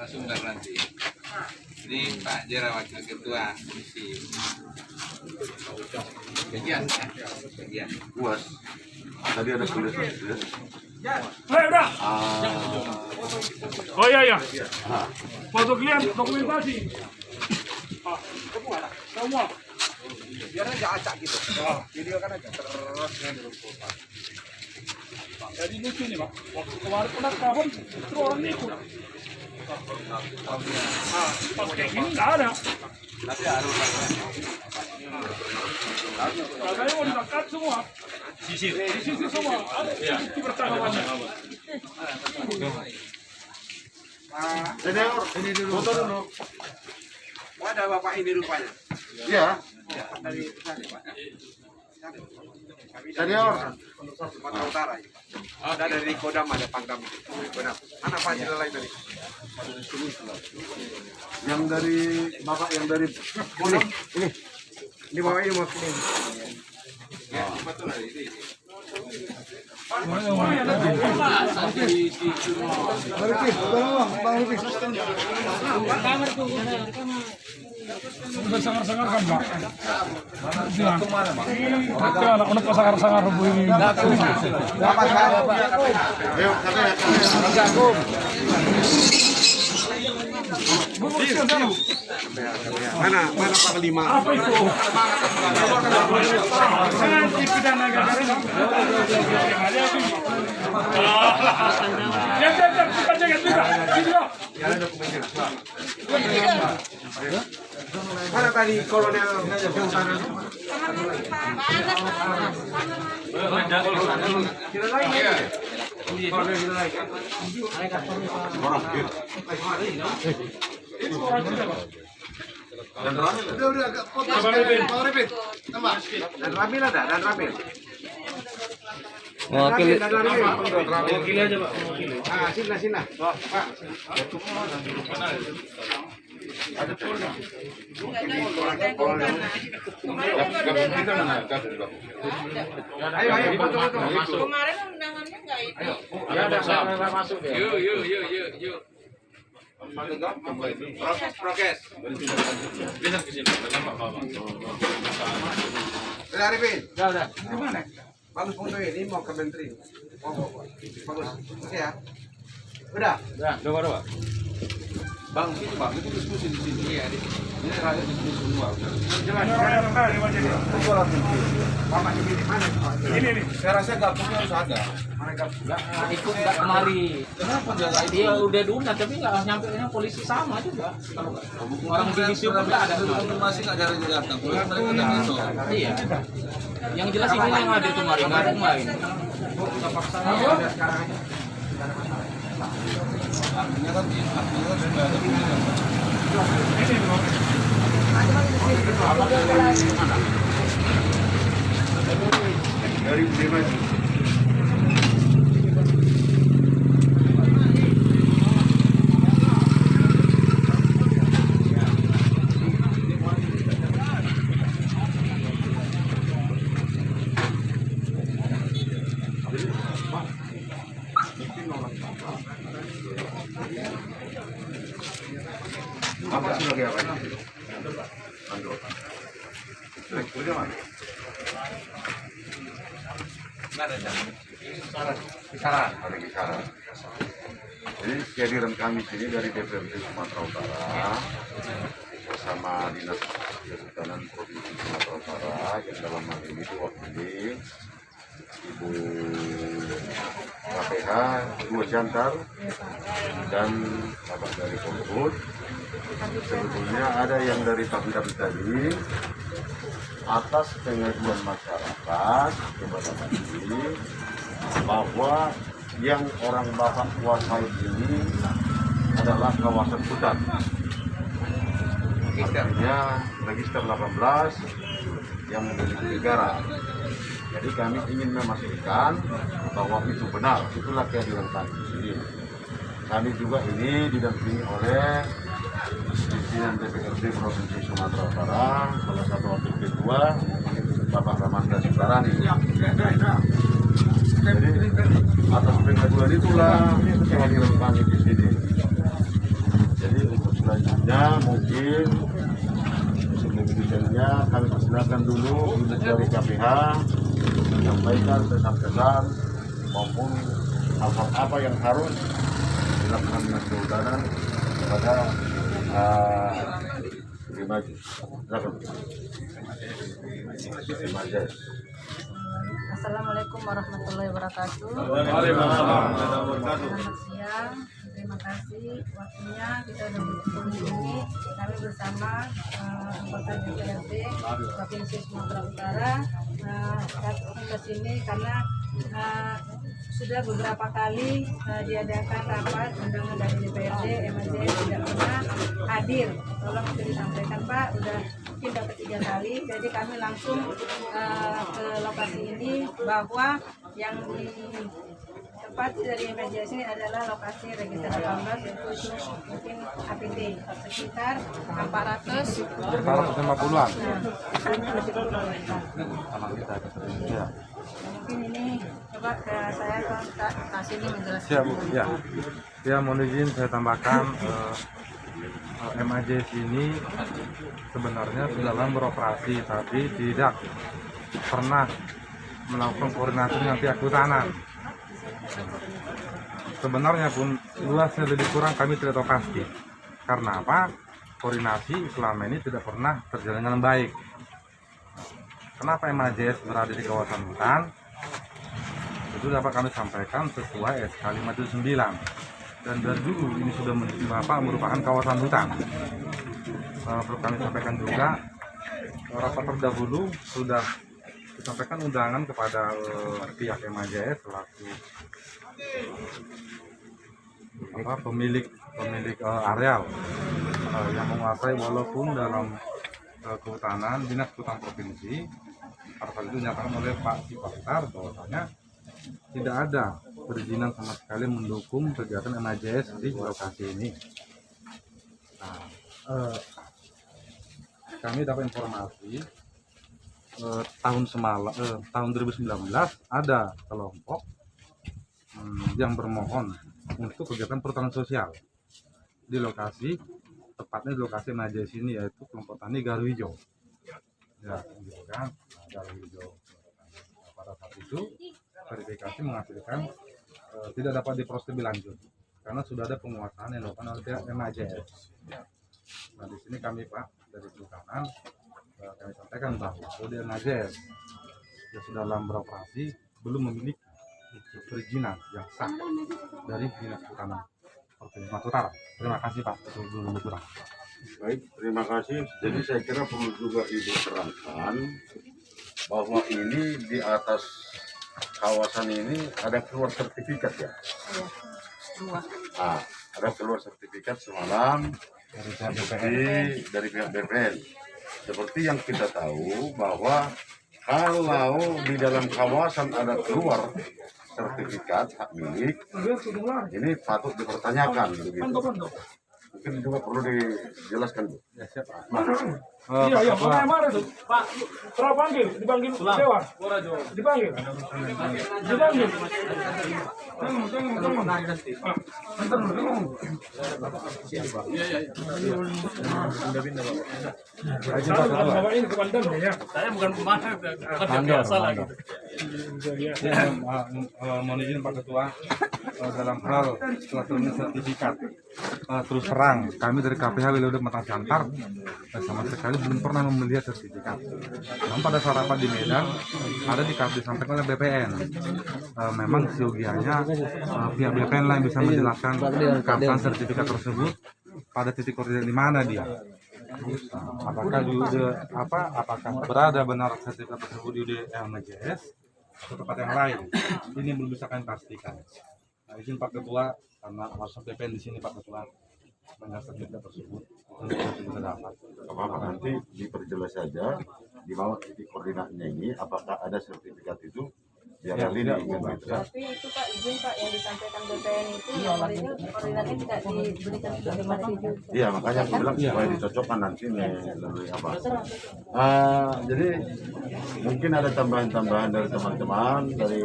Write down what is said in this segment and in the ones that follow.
Sumber nanti. Ini Pak Jera Wakil Ketua Komisi. Bagian ya? Bagian. Puas. Tadi ada tulisan. Udah. Oh iya. Foto klien dokumentasi. Semua. Biar aja acak gitu. Video kan aja terus Jadi lucu nih Pak. Waktu kemarin penangkapan itu orang ikut. Pas kayak gini nggak ada. Tapi harus Katanya mau ditangkap semua. Sisir semua. Ada bukti percakapannya. Senior, ini dulu. Foto dulu. Oh, ada bapak ini rupanya. Iya. Ya, dari sana, Pak. Senior. Sumatera Utara. Ada dari Kodam, ada Pangdam. Kodam. Mana Pak Jila lain tadi? Yang dari bapak yang dari Kodam. Ini. Di bawah ini mau sini. ya, betul ini. Sangar-sangar kan Pak. Kemana Pak? Udah pasangar-sangar begini. Ayo, katanya. Mana Panglima? Apa itu? Jangan dipidana gara-gara. Jangan kita jaga juga. Video. Mana tadi Kolonel Kehutanan? Tidak lain ya? Kolonel tidak lain. Dan terakhir. Udah agak fokus. Dan Ramil ada, dan Ramil. Mewakili. Mewakili aja Pak. Ah, sini. Pak. Ayo, foto. Kemarin undangannya nggak itu. Ya, ada masuk ya. Yuk. Prokes. Udah Arifin. Udah. Di mana? Bagus foto ini mau ke menteri. Bagus. Oke ya. Udah. Pak. Bang, situ Bang, itu diskusi di sini. Iya, ini terakhir diskusi semua. Jelas. Bapak di sini mana? Ini. Saya rasa gabungnya harus ada. Mana gak? Ikut nggak kemari. Kenapa nggak Dia udah diundang tapi nggak nyampe polisi sama juga. Kalau orang di sini pun nggak ada kemari. konfirmasi nggak ada yang datang. Mereka udah besok. Iya. Yang jelas ini yang hadir kemarin nggak ada kemarin. Artinya kan sudah ada pilihan. Dari Bima. Apa sebagai apa? Mandor. Kerja mana? Kisaran. Ada kisaran. Jadi kehadiran kami sini dari DPRD Sumatera Utara bersama Dinas Kehutanan Provinsi Sumatera Utara yang dalam hal ini diwakili Ibu KPH, Dua Jantar, dan Bapak dari Polhut. Sebetulnya ada yang dari Pangdam tadi atas pengaduan masyarakat kepada kami bahwa yang orang Batak kuasai ini adalah kawasan hutan. Artinya Register 18 yang memiliki negara. Jadi kami ingin memastikan bahwa itu benar, itulah kehadiran kami di sini. Kami juga ini didampingi oleh pimpinan DPRD Provinsi Sumatera Utara, salah satu wakil ketua, Bapak Ramanda Sibarani. Jadi atas pengaduan itulah kehadiran kami di sini. selanjutnya mungkin sebelum detailnya kami persilakan dulu unit dari KPH menyampaikan kesan-kesan maupun hal-hal apa yang harus dilakukan dengan kehutanan kepada Remajes. Silakan. Remajes. Assalamualaikum warahmatullahi wabarakatuh. Selamat siang. Terima kasih waktunya kita sudah berkumpul di sini. Kami bersama anggota DPRD Provinsi Sumatera Utara datang ke sini karena sudah beberapa kali diadakan rapat undangan dari DPRD, MAJS tidak pernah hadir. Tolong itu disampaikan Pak, udah mungkin udah ketiga kali. Jadi kami langsung ke lokasi ini bahwa yang di tempat dari MAJS ini adalah lokasi register 18 yaitu mungkin APT sekitar 450-an. Mungkin ini coba ke saya kasih ini menjelaskan. Siap, Bu. Ya. Ya, mohon izin saya tambahkan MAJS ini sebenarnya sudah lama beroperasi tapi tidak pernah melakukan koordinasi dengan pihak kehutanan. Sebenarnya pun luasnya lebih kurang kami tidak tahu pasti. Karena apa? Koordinasi selama ini tidak pernah terjalin dengan baik. Kenapa MAJS berada di kawasan hutan? Itu dapat kami sampaikan sesuai SK 579. Dan dari dulu ini sudah merupakan kawasan hutan. Perlu kami sampaikan juga, rapat terdahulu sudah disampaikan undangan kepada pihak MAJS selaku pemilik areal yang menguasai, walaupun dalam kehutanan dinas hutan provinsi pada saat itu dinyatakan oleh Pak Sipaktar bahwasanya tidak ada perizinan sama sekali mendukung kegiatan MAJS di lokasi ini. Nah, kami dapat informasi tahun 2019 ada kelompok yang bermohon untuk kegiatan perhutanan sosial di lokasi, tepatnya di lokasi MAJS ini, yaitu kelompok tani Garu Hijau. Ya, gitu kan, Garu Hijau. Pada saat itu verifikasi menghasilkan tidak dapat diproses lebih lanjut karena sudah ada penguasaan yang dilakukan oleh pihak MAJS. Nah, di sini kami Pak dari kehutanan kami sampaikan bahwa MAJS yang sudah dalam beroperasi belum memiliki perizinan yang sah dari Dinas Kehutanan Provinsi Sumatera Utara. Terima kasih Pak. Itu belum kurang. Baik, terima kasih. Jadi saya kira perlu juga Ibu terangkan bahwa ini di atas kawasan ini ada keluar sertifikat ya? Iya, dua. Ada keluar sertifikat semalam dari pihak BPN. Seperti yang kita tahu bahwa kalau di dalam kawasan ada keluar sertifikat hak milik, ini patut dipertanyakan begitu. Mungkin juga perlu dijelaskan, Bu. Ya, siap. Iya, makanya mana tuh? Pak, dipanggil Dewan. Dipanggil. Saya bukan pemaham, biasa lagi. Mohon izin Pak Ketua, dalam hal pelaksanaan sertifikat terus terang kami dari KPH Wilayah Matang Siantar sama sekali belum pernah melihat sertifikat. Namun pada saat rapat di Medan ada disampaikan oleh BPN. Memang siogianya pihak BPN lah yang bisa menjelaskan kapan sertifikat tersebut, pada titik koordinat di mana dia. Apakah berada benar sertifikat tersebut di MAJS atau tempat yang lain? Ini belum bisa kami pastikan. Nah, izin Pak Ketua, karena langsung BPN di sini Pak Ketua mengenai sertifikat tersebut untuk dapat. Apa nanti diperjelas saja di bawah titik koordinatnya ini apakah ada sertifikat itu biar lini Tapi itu Pak, izin Pak yang disampaikan BPN itu nomor itu koordinatnya tidak diberikan sudah dimana. Iya, makanya aku bilang supaya dicocokkan nanti melalui apa. Jadi mungkin ada tambahan-tambahan dari teman-teman dari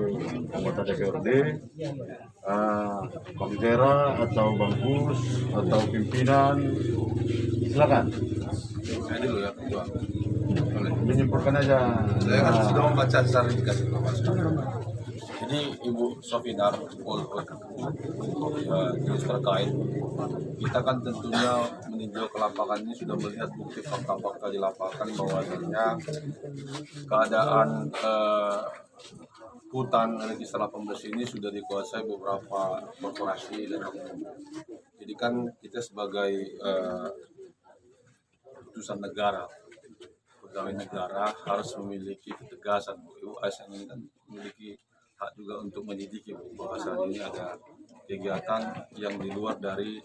anggota DPRD, Bang Zera atau Bang Gus atau pimpinan Silakan. Saya dulu ya, Ketua. Boleh. Menyimpulkan aja. Saya kan sudah membaca secara indikasi informasi. Jadi Ibu Sofinar, jenis terkait, kita kan tentunya meninjau ke lapangan ini sudah melihat bukti fakta-fakta di lapangan bahwasannya keadaan hutan register 18 ini sudah dikuasai beberapa korporasi dan oknum. Jadi kan kita sebagai utusan negara, pegawai negara harus memiliki ketegasan. ASN ini kan memiliki hak juga untuk menyelidiki bahwa saat ini ada kegiatan yang di luar dari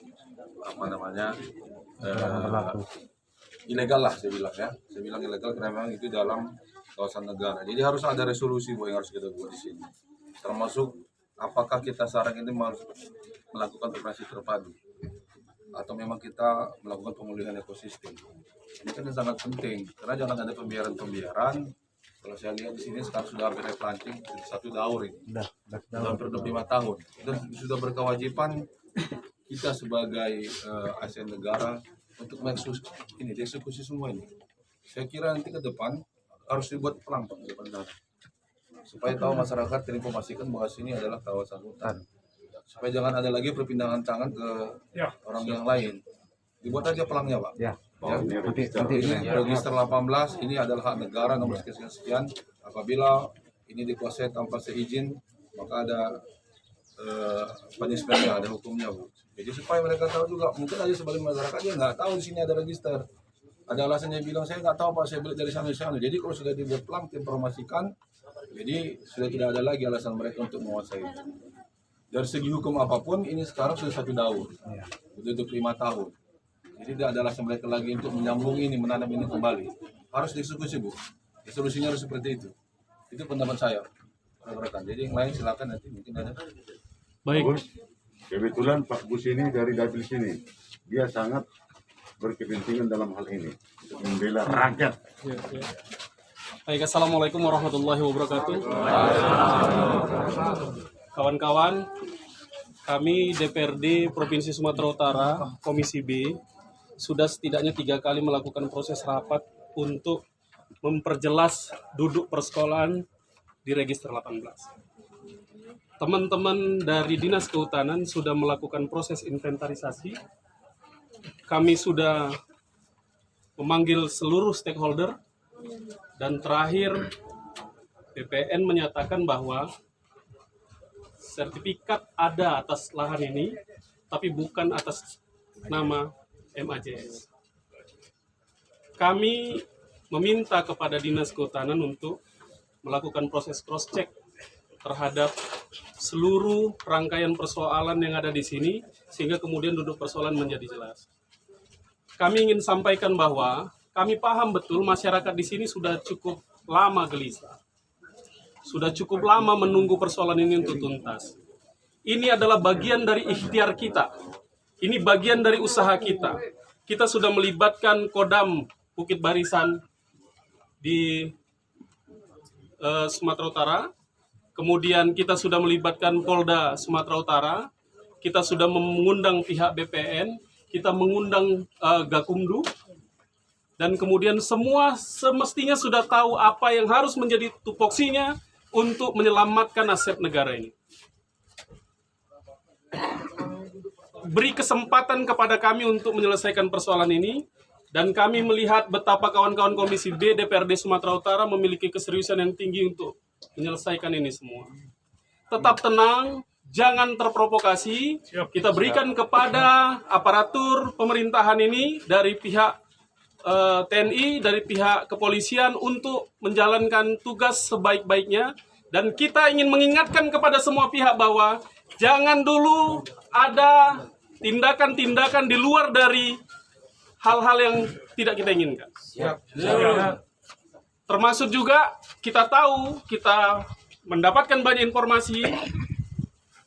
ilegal lah saya bilang ya. Saya bilang ilegal karena memang itu dalam kawasan negara. Jadi harus ada resolusi yang harus kita buat di sini. Termasuk apakah kita sekarang ini harus melakukan operasi terpadu atau memang kita melakukan pemulihan ekosistem. Ini kan sangat penting karena jangan ada pembiaran. Kalau saya lihat di sini sekarang sudah hampir planting 1 daur ini. Sudah hampir 5 tahun. Dan sudah berkewajiban kita sebagai ASN negara untuk dieksekusi semua ini. Saya kira nanti ke depan harus dibuat pelang Pak, di depan sana. Supaya tahu masyarakat terinformasikan bahwa sini adalah kawasan hutan. Supaya jangan ada lagi perpindahan tangan ke orang yang lain. Dibuat aja pelangnya Pak. Ya. Nanti ini register 18 ini adalah hak negara nomor sekian. Apabila ini dikuasai tanpa seizin, maka ada punishment-nya, ada hukumnya Bu. Jadi supaya mereka tahu juga, mungkin aja sebagian masyarakat dia nggak tahu di sini ada register. Ada alasannya bilang saya nggak tahu Pak, saya beli dari sana. Jadi kalau sudah dibuat pelang, informasikan, jadi sudah tidak ada lagi alasan mereka untuk menguasai. Dari segi hukum apapun, ini sekarang sudah 1 daur, untuk 5 tahun. Jadi tidak ada alasan mereka lagi untuk menyambung ini, menanam ini kembali. Harus dieksekusi Bu. Solusinya harus seperti itu. Itu pendapat saya, rekan-rekan. Jadi yang lain silakan nanti mungkin ada. Baik. Kebetulan Pak Bus ini dari Dapil sini, dia sangat berkepentingan dalam hal ini untuk membela rakyat. Baik, assalamualaikum warahmatullahi wabarakatuh. Kawan-kawan, kami DPRD Provinsi Sumatera Utara, Komisi B, sudah setidaknya 3 kali melakukan proses rapat untuk memperjelas duduk persekolahan di Register 18. Teman-teman dari Dinas Kehutanan sudah melakukan proses inventarisasi. Kami sudah memanggil seluruh stakeholder dan terakhir BPN menyatakan bahwa sertifikat ada atas lahan ini, tapi bukan atas nama MAJS. Kami meminta kepada Dinas Kehutanan untuk melakukan proses cross-check terhadap seluruh rangkaian persoalan yang ada di sini, sehingga kemudian duduk persoalan menjadi jelas. Kami ingin sampaikan bahwa kami paham betul masyarakat di sini sudah cukup lama gelisah. Sudah cukup lama menunggu persoalan ini untuk tuntas. Ini adalah bagian dari ikhtiar kita. Ini bagian dari usaha kita. Kita sudah melibatkan Kodam Bukit Barisan di Sumatera Utara. Kemudian kita sudah melibatkan Polda Sumatera Utara. Kita sudah mengundang pihak BPN. Kita mengundang Gakumdu. Dan kemudian semua semestinya sudah tahu apa yang harus menjadi tupoksinya untuk menyelamatkan aset negara ini. Beri kesempatan kepada kami untuk menyelesaikan persoalan ini, dan kami melihat betapa kawan-kawan Komisi B DPRD Sumatera Utara memiliki keseriusan yang tinggi untuk menyelesaikan ini semua. Tetap tenang, jangan terprovokasi. Kita berikan kepada aparatur pemerintahan ini dari pihak TNI, dari pihak kepolisian untuk menjalankan tugas sebaik-baiknya. Dan kita ingin mengingatkan kepada semua pihak bahwa jangan dulu ada tindakan-tindakan di luar dari hal-hal yang tidak kita inginkan. Termasuk juga kita tahu, kita mendapatkan banyak informasi,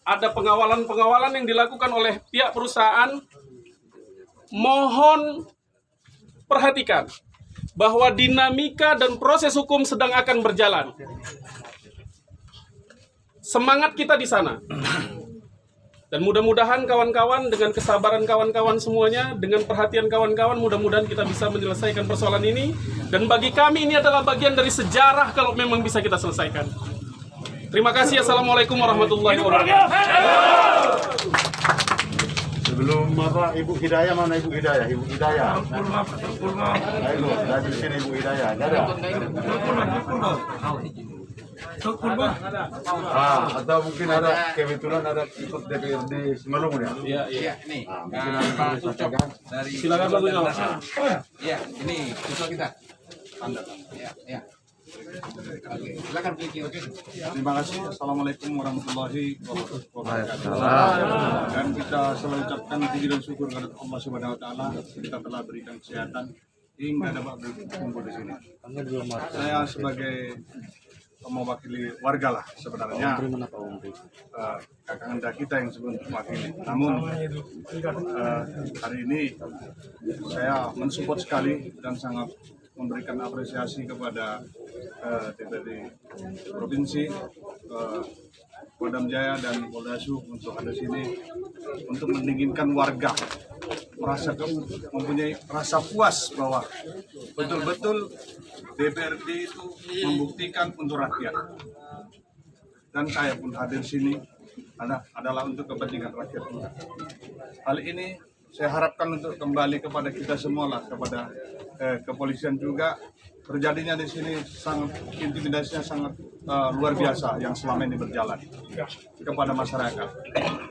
ada pengawalan-pengawalan yang dilakukan oleh pihak perusahaan. Mohon perhatikan bahwa dinamika dan proses hukum sedang akan berjalan. Semangat kita di sana. Dan mudah-mudahan kawan-kawan dengan kesabaran kawan-kawan semuanya, dengan perhatian kawan-kawan, mudah-mudahan kita bisa menyelesaikan persoalan ini. Dan bagi kami ini adalah bagian dari sejarah kalau memang bisa kita selesaikan. Terima kasih. Assalamualaikum warahmatullahi wabarakatuh. Sebelum Bapak Ibu Hidayah, mana Ibu Hidayah? Ibu Hidayah. Ayo, dari sini Ibu Hidayah. Ada. Atau mungkin ada kebetulan ada ikut DPRD Simalungun ya? Iya, ini. Mungkin ada yang bisa sampaikan. Dari Silakan Pak Gunung. Iya, ini siswa kita. Iya. Oke, silakan Vicky, oke. Terima kasih. Assalamualaikum warahmatullahi wabarakatuh. Dan kita selalu ucapkan puji dan syukur kepada Allah Subhanahu wa taala kita telah berikan kesehatan hingga dapat berkumpul di sini. Saya sebagai mewakili warga lah sebenarnya, kakak anda kita yang sebelum mewakili. Namun hari ini saya mensupport sekali dan sangat memberikan apresiasi kepada DPRD Provinsi, Kodam Jaya dan Poldasu untuk ada sini untuk mendinginkan warga mempunyai rasa puas bahwa betul-betul DPRD itu membuktikan untuk rakyat. Dan saya pun hadir sini adalah untuk kepentingan rakyat juga. Hal ini saya harapkan untuk kembali kepada kita semua lah, kepada kepolisian juga. Terjadinya di sini sangat intimidasinya sangat luar biasa yang selama ini berjalan kepada masyarakat,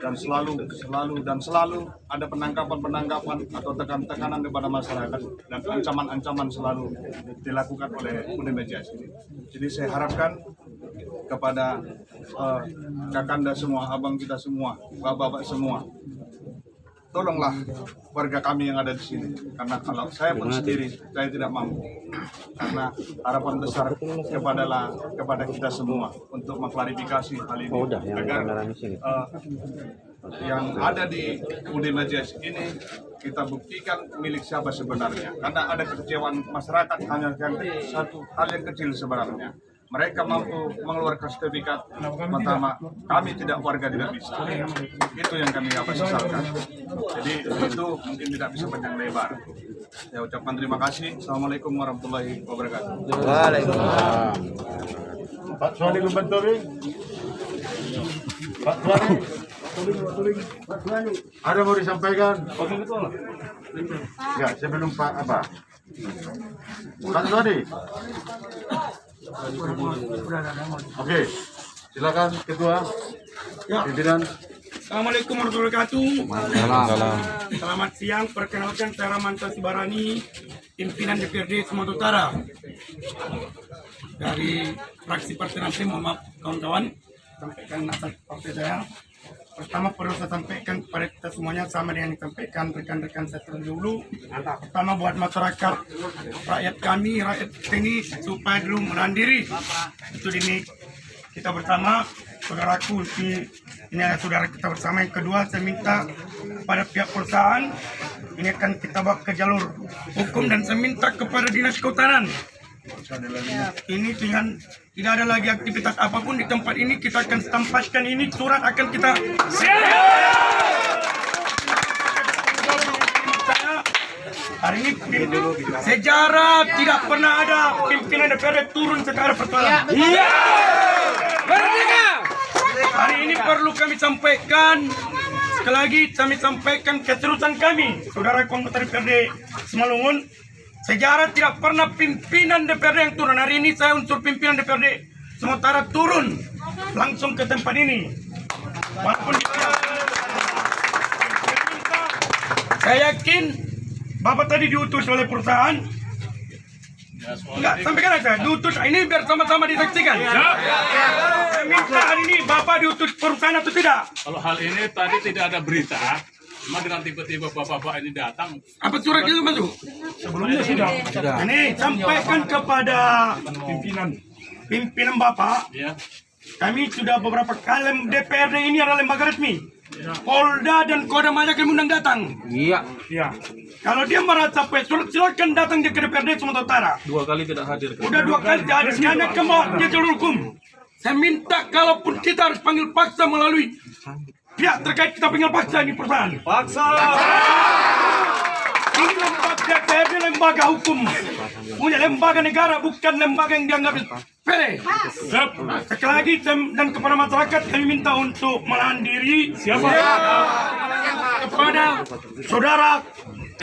dan selalu ada penangkapan atau tekan-tekanan kepada masyarakat dan ancaman-ancaman selalu dilakukan oleh UDMJS ini. Jadi saya harapkan kepada kakanda semua, abang kita semua, bapak-bapak semua, tolonglah warga kami yang ada di sini, karena kalau saya pun sendiri saya tidak mampu, karena harapan besar kepada kita semua untuk mengklarifikasi hal ini agar yang ada di UDMJS ini kita buktikan milik siapa sebenarnya, karena ada kekecewaan masyarakat hanya satu hal yang kecil sebenarnya. Mereka mampu mengeluarkan sertifikat pertama, kami tidak, warga tidak bisa. Itu yang kami sesalkan. Jadi itu mungkin tidak bisa panjang lebar. Saya ucapkan terima kasih. Assalamualaikum warahmatullahi wabarakatuh. Waalaikumsalam. Pak Suwani Lumbantori. Pak Suwani. Ada mau disampaikan? Ya, sebelum Pak apa? Pak Suwani. Oke, silakan Ketua Pimpinan. Assalamualaikum warahmatullahi wabarakatuh. Selamat siang, perkenalkan saya Ramanto Sibarani, pimpinan DPRD Sumatera Utara dari fraksi Partai Nasdem. Mohon maaf kawan-kawan, sampaikan atas partai saya. Pertama perlu saya sampaikan kepada kita semuanya sama dengan yang disampaikan rekan-rekan saya terdahulu. Pertama buat masyarakat, rakyat kami, rakyat ini supaya dulu menahan diri. Itu ini kita bersama, saudaraku, ini adalah saudara kita bersama. Yang kedua, saya minta pada pihak perusahaan, ini akan kita bawa ke jalur hukum, dan saya minta kepada Dinas Kehutanan. Ini dengan tidak ada lagi aktivitas apapun di tempat ini, kita akan tempatkan ini, surat akan kita hari ini sejarah tidak pernah ada pimpinan DPRD turun secara persoalan. Hari ini perlu kami sampaikan, sekali lagi kami sampaikan keterusan kami, saudara anggota DPRD Simalungun. Sejarah tidak pernah pimpinan DPRD yang turun. Hari ini saya unsur pimpinan DPRD Sumatera turun langsung ke tempat ini. Walaupun saya yakin Bapak tadi diutus oleh perusahaan. Enggak, sampaikan aja. Diutus ini biar sama-sama disaksikan. Saya minta hari ini Bapak diutus perusahaan atau tidak? Kalau hal ini tadi tidak ada berita. Cuma dengan tiba-tiba bapak-bapak ini datang. Apa surat itu masuk? Sebelumnya sudah. Ini sampaikan kepada pimpinan Bapak. Ya. Kami sudah beberapa kali, DPRD ini adalah lembaga resmi. Polda dan Kodam Jaya kami undang datang. Iya. Kalau dia merasa surat, silakan datang ke DPRD Sumatera Utara. 2 kali tidak hadir. Udah 2 kali tidak hadir. Sekarang ke bawah dia jalur hukum. Saya minta kalaupun kita harus panggil paksa melalui pihak terkait kita pengen paksa ini perusahaan. Paksa. Ini lembaga DPR ini lembaga hukum, punya lembaga negara, bukan lembaga yang dianggap sepele. Sekali lagi dan kepada masyarakat kami minta untuk menahan diri. Siapa? Kepada saudara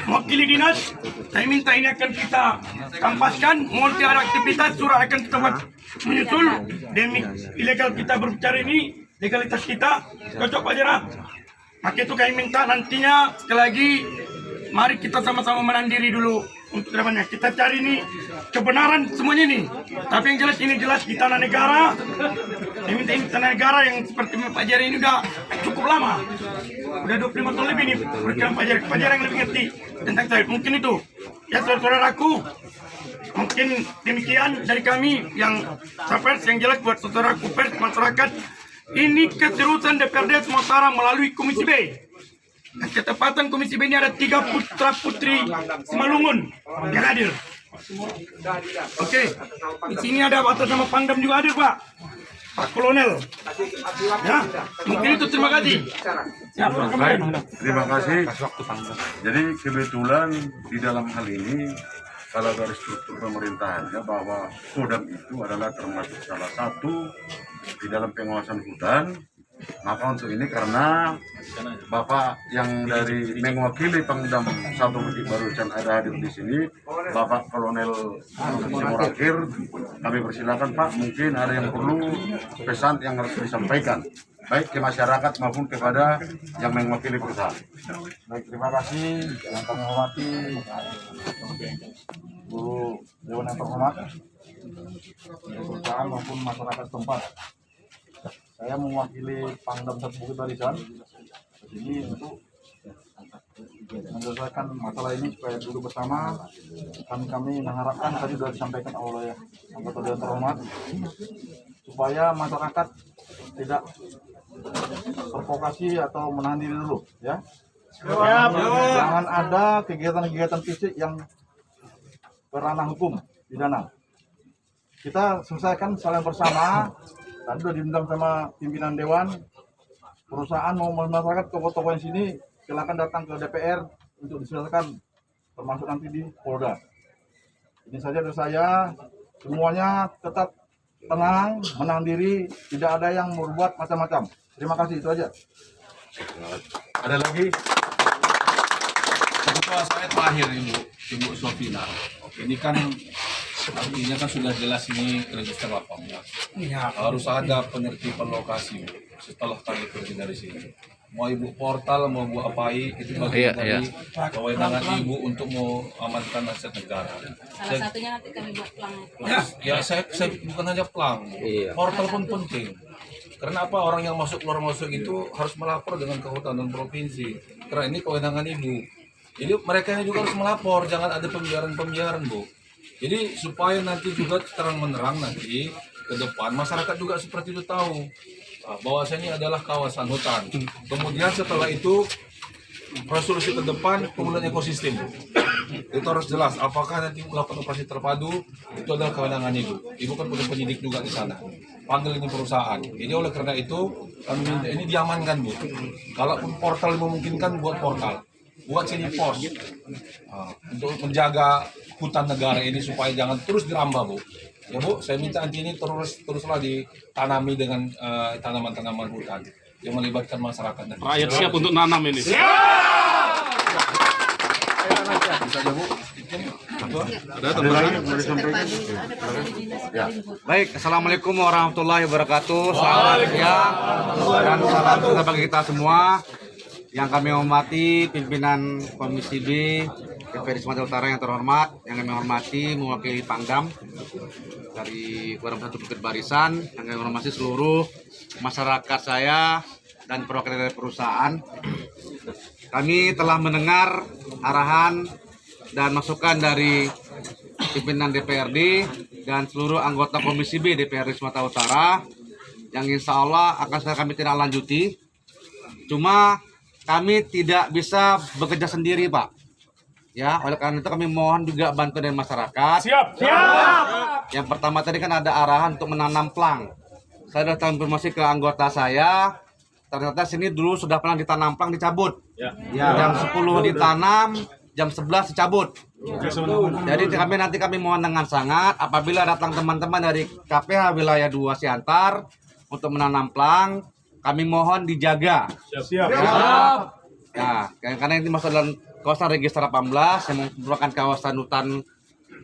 mewakili dinas, saya minta ini akan kita kampaskan. Mohon tiada aktivitas, surat akan kita buat menyusul demi ilegal kita berbicara ini, legalitas kita cocok Pak Jera. Maka itu kami minta nantinya sekali lagi, mari kita sama-sama menahan diri dulu untuk kedepannya. Kita cari ini kebenaran semuanya ini. Tapi yang jelas ini jelas di tanah negara. Saya minta ini tanah negara yang seperti Pak Jera ini udah cukup lama. Udah 25 tahun lebih nih berjalan Pak Jera yang lebih ngerti tentang saya. Mungkin itu. Ya saudara-saudaraku, mungkin demikian dari kami yang pers, yang jelas buat saudaraku pers masyarakat. Ini keseriusan DPRD Sumatera melalui Komisi B. Dan ketepatan Komisi B ini ada 3 putra putri Simalungun yang hadir. Oke, di sini ada atas nama Pangdam juga hadir Pak Kolonel. Ya, mungkin itu terima kasih. Baik, terima kasih. Jadi kebetulan di dalam hal ini kalau dari struktur pemerintahannya bahwa Kodam itu adalah termasuk salah satu di dalam pengawasan hutan. Maka untuk ini karena Bapak yang dari mewakili Pangdam 1 Bukit Barisan ada hadir di sini, Bapak Kolonel Simorangkir, kami persilakan Pak, mungkin ada yang perlu pesan yang harus disampaikan, baik ke masyarakat maupun kepada yang mewakili perusahaan. Baik, terima kasih yang kami hormati Guru Dewan yang terhormat, perusahaan maupun masyarakat setempat. Saya mewakili Pangdam 1 Bukit Barisan di sini untuk menyelesaikan masalah ini supaya duduk bersama. Kami mengharapkan tadi sudah disampaikan oleh anggota Dewan terhormat supaya masyarakat tidak terprovokasi atau menahan diri dulu, ya. Jangan ada kegiatan-kegiatan fisik yang berranah hukum pidana. Kita selesaikan saling bersama. Tadi sudah diundang sama pimpinan dewan, perusahaan mau masyarakat, tokoh-tokoh yang sini silakan datang ke DPR untuk diselesaikan, termasuk nanti di Polda. Ini saja dari saya, semuanya tetap tenang, menahan diri, tidak ada yang berbuat macam-macam. Terima kasih, itu aja. Ada lagi? Ketua saya terakhir Ibu Sofina. Ini kan artinya kan sudah jelas ini register 18. Harus ada penertiban lokasi setelah kami pergi dari sini. Mau ibu portal, mau bu apai, itu bagian dari kewenangan ibu untuk mengamankan aset negara. Salah satunya nanti kami buat plang. Ya, saya bukan hanya plang, portal pun penting. Karena apa, orang yang masuk keluar masuk itu harus melapor dengan kehutanan provinsi. Karena ini kewenangan ibu. Jadi mereka juga harus melapor, jangan ada pembiaran Bu. Jadi supaya nanti juga terang menerang nanti ke depan masyarakat juga seperti itu tahu bahwasanya ini adalah kawasan hutan. Kemudian setelah itu resolusi ke depan pemulihan ekosistem. Itu harus jelas apakah nanti melakukan operasi terpadu itu adalah kewenangan ibu. Ibu kan punya penyidik juga di sana. Panggil ini perusahaan. Jadi oleh karena itu kami minta ini diamankan Bu. Kalaupun portal memungkinkan buat portal. Buat sini pos untuk menjaga hutan negara ini supaya jangan terus dirambah Bu. Ya Bu, saya minta nanti ini teruslah ditanami dengan tanaman-tanaman hutan yang melibatkan masyarakat. Rakyat siap untuk nanam ini. Bisa aja Bu. Ada tambahan yang boleh disampaikan? Ya. Baik, assalamualaikum warahmatullahi wabarakatuh. Selamat siang dan salam sejahtera bagi kita semua. Yang kami hormati pimpinan Komisi B DPRD Sumatera Utara yang terhormat, yang kami hormati mewakili Pangdam dari Kodam 1 Bukit Barisan, yang kami hormati seluruh masyarakat saya dan perwakilan dari perusahaan. Kami telah mendengar arahan dan masukan dari pimpinan DPRD dan seluruh anggota Komisi B DPRD Sumatera Utara yang insya Allah akan kami tidak lanjuti. Cuma kami tidak bisa bekerja sendiri, Pak. Ya, oleh karena itu kami mohon juga bantuan dari masyarakat. Siap. Yang pertama tadi kan ada arahan untuk menanam plang. Saya sudah konfirmasi ke anggota saya ternyata sini dulu sudah pernah ditanam plang dicabut. Ya. Jam 10 ditanam, jam 11 dicabut. Jadi kami mohon dengan sangat apabila datang teman-teman dari KPH wilayah 2 Siantar untuk menanam plang, kami mohon dijaga. Siap. Ya, karena ini masuk dalam kawasan register 18 yang merupakan kawasan hutan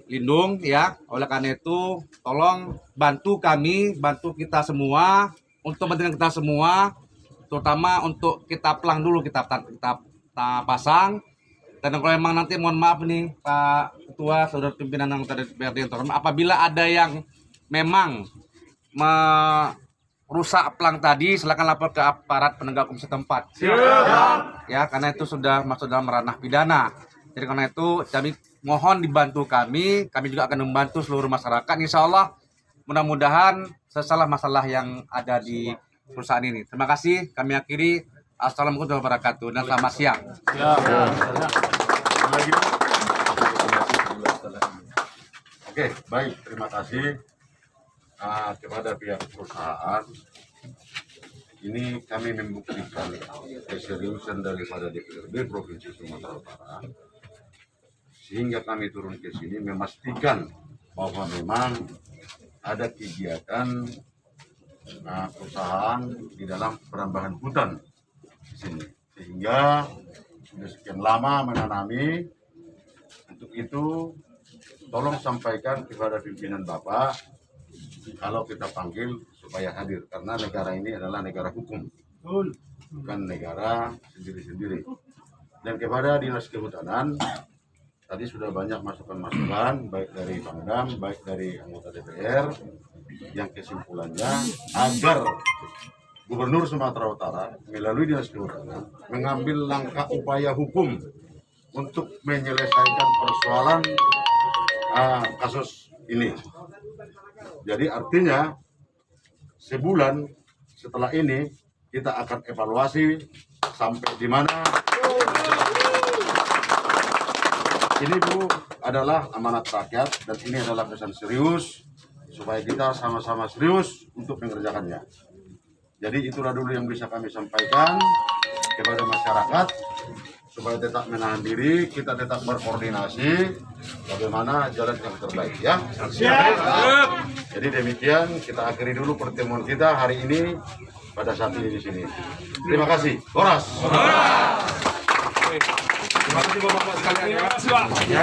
lindung ya. Oleh karena itu, tolong bantu kami, bantu kita semua untuk kepentingan kita semua, terutama untuk kita plang dulu kita pasang. Dan kalau memang nanti mohon maaf nih Pak Ketua, saudara pimpinan anggota DPRD yang terhormat, apabila ada yang memang merusak plang tadi, silakan lapor ke aparat penegak hukum setempat. Ya, karena itu sudah masuk dalam ranah pidana. Jadi karena itu kami mohon dibantu kami juga akan membantu seluruh masyarakat. Insya Allah mudah-mudahan sesalah masalah yang ada di perusahaan ini. Terima kasih. Kami akhiri. Assalamualaikum warahmatullahi wabarakatuh dan selamat siang. Oke, baik. Terima kasih kepada pihak perusahaan. Ini kami membuktikan keseriusan daripada DPRD Provinsi Sumatera Utara, sehingga kami turun ke sini memastikan bahwa memang ada kegiatan perusahaan di dalam penambahan hutan di sini, sehingga sudah sekian lama menanami. Untuk itu tolong sampaikan kepada pimpinan Bapak kalau kita panggil supaya hadir, karena negara ini adalah negara hukum, bukan negara sendiri-sendiri. Dan kepada Dinas Kehutanan, tadi sudah banyak masukan-masukan baik dari Pangdam, baik dari anggota DPR, yang kesimpulannya agar Gubernur Sumatera Utara melalui Dinas Kehutanan mengambil langkah upaya hukum untuk menyelesaikan persoalan kasus ini. Jadi artinya sebulan setelah ini kita akan evaluasi sampai di mana. Ini Bu adalah amanat rakyat dan ini adalah pesan serius supaya kita sama-sama serius untuk mengerjakannya. Jadi itulah dulu yang bisa kami sampaikan kepada masyarakat supaya tetap menahan diri, kita tetap berkoordinasi bagaimana jalan yang terbaik ya. Siap. Jadi demikian kita akhiri dulu pertemuan kita hari ini pada saat ini di sini. Terima kasih. Horas. Terima kasih Bapak sekalian ya.